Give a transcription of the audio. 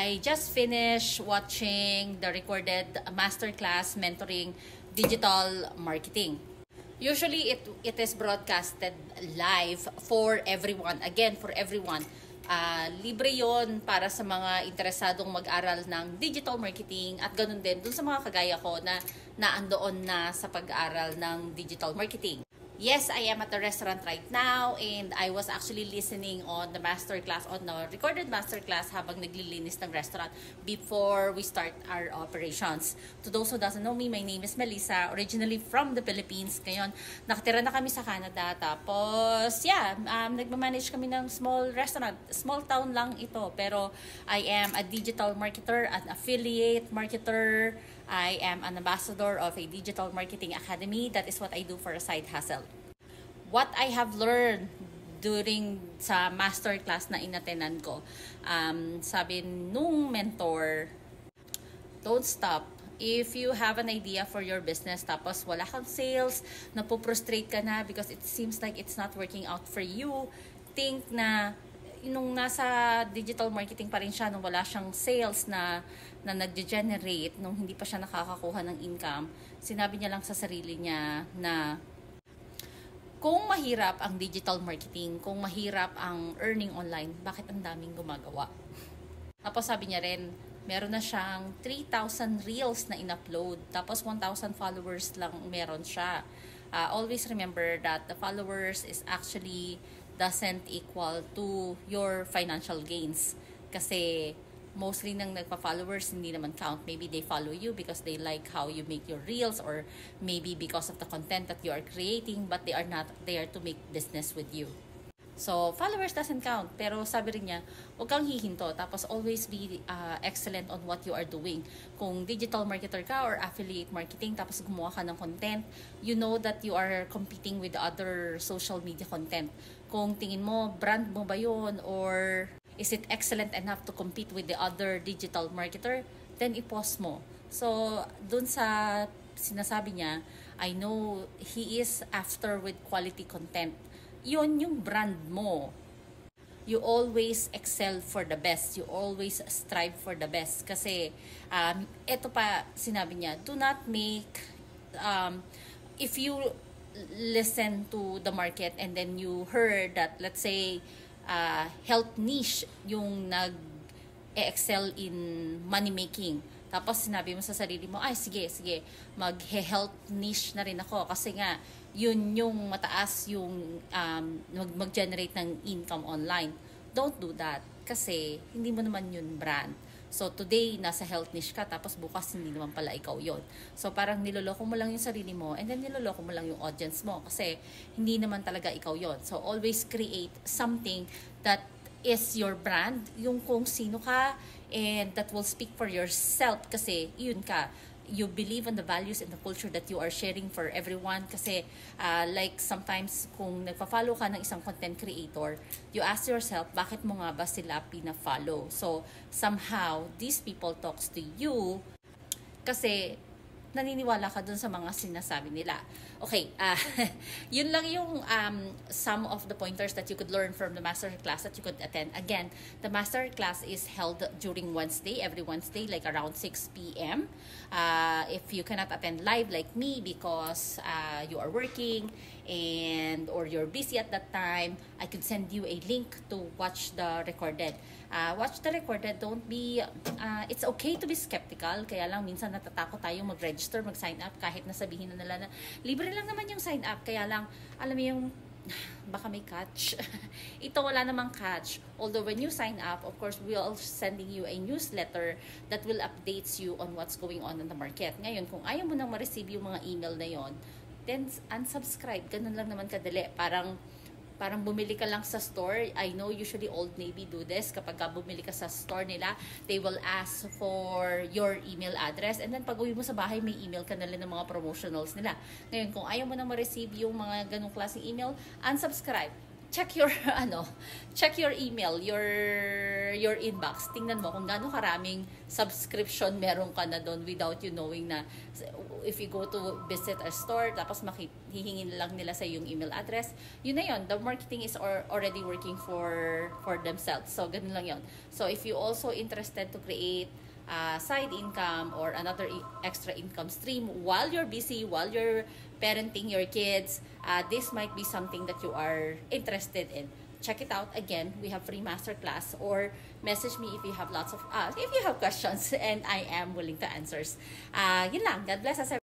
I just finished watching the recorded masterclass mentoring digital marketing. Usually it is broadcasted live for everyone. Again, for everyone. Libre yon para sa mga interesadong mag-aral ng digital marketing at ganun din dun sa mga kagaya ko na naandoon na sa pag-aral ng digital marketing. Yes, I am at the restaurant right now and I was actually listening on the masterclass, on the recorded masterclass habang naglilinis ng restaurant before we start our operations. To those who doesn't know me, my name is Melissa, originally from the Philippines. Ngayon, nakatira na kami sa Canada. Tapos, nagmamanage kami ng small restaurant. Small town lang ito, pero I am a digital marketer, an affiliate marketer. I am an ambassador of a digital marketing academy. That is what I do for a side hustle. What I have learned during sa masterclass na inatenan ko, sabi nung mentor, don't stop. If you have an idea for your business tapos wala kang sales, napoprostrate ka na because it seems like it's not working out for you, think na nung nasa digital marketing pa rin siya, nung wala siyang sales na nag-generate, nung hindi pa siya nakakakuha ng income, sinabi niya lang sa sarili niya na kung mahirap ang digital marketing, kung mahirap ang earning online, bakit ang daming gumagawa? Tapos sabi niya rin, meron na siyang 3,000 reels na in-upload, tapos 1,000 followers lang meron siya. Always remember that the followers is actually doesn't equal to your financial gains. Kasi mostly ng nagpa-followers hindi naman count. Maybe they follow you because they like how you make your reels or maybe because of the content that you are creating, but they are not there to make business with you. So, followers doesn't count. Pero sabi rin niya, huwag kang hihinto. Tapos always be excellent on what you are doing. Kung digital marketer ka or affiliate marketing, tapos gumawa ka ng content, you know that you are competing with other social media content. Kung tingin mo, brand mo ba yun? Or is it excellent enough to compete with the other digital marketer? Then i-pause mo. So, dun sa sinasabi niya, I know he is after with quality content. Yun yung brand mo. You always excel for the best. You always strive for the best. Kasi, ito pa sinabi niya, do not make, if you listen to the market and then you heard that, let's say, health niche yung nag-excel in money making. Tapos sinabi mo sa sarili mo, ay sige, mag-health niche na rin ako kasi nga, yun yung mataas yung mag-generate ng income online. Don't do that kasi hindi mo naman yun brand. So today, nasa health niche ka, tapos bukas hindi naman pala ikaw yun. So parang niloloko mo lang yung sarili mo and then niloloko mo lang yung audience mo kasi hindi naman talaga ikaw yun. So always create something that is your brand, yung kung sino ka, and that will speak for yourself kasi yun ka. You believe in the values and the culture that you are sharing for everyone kasi like sometimes kung nagpa-follow ka ng isang content creator, you ask yourself, bakit mo nga ba sila pina-follow? So somehow these people talks to you kasi naniniwala ka dun sa mga sinasabi nila. Okay, yun lang yung some of the pointers that you could learn from the master class that you could attend. Again, the master class is held during Wednesday, every Wednesday, like around 6 p.m. If you cannot attend live like me because you are working or you're busy at that time, I could send you a link to watch the recorded. Watch the recorded. Don't be, it's okay to be skeptical. Kaya lang minsan natatakot tayong mag-register, mag-sign up kahit nasabihin na nila na libre lang naman yung sign up. Kaya lang, alam mo yung baka may catch. Ito wala namang catch. Although when you sign up, of course, we are sending you a newsletter that will updates you on what's going on in the market. Ngayon, kung ayaw mo nang ma-receive yung mga email na yon, then unsubscribe. Ganun lang naman kadali. Parang bumili ka lang sa store. I know usually Old Navy do this. Kapag bumili ka sa store nila, they will ask for your email address. And then pag uwi mo sa bahay, may email ka na rin ng mga promotionals nila. Ngayon, kung ayaw mo nang ma-receive yung mga ganong klaseng email, unsubscribe. check your check your email, your inbox. Tingnan mo kung gaano karaming subscription meron ka na doon without you knowing na if you go to visit a store tapos hihingin lang nila sa yung email address, yun na yun. The marketing is already working for themselves. So ganun lang yun. So if you also interested to create side income or another extra income stream while you're busy, while you're parenting your kids, this might be something that you are interested in. Check it out. Again, we have free masterclass, or message me if you have if you have questions, and I am willing to answer. Yun lang. God bless us.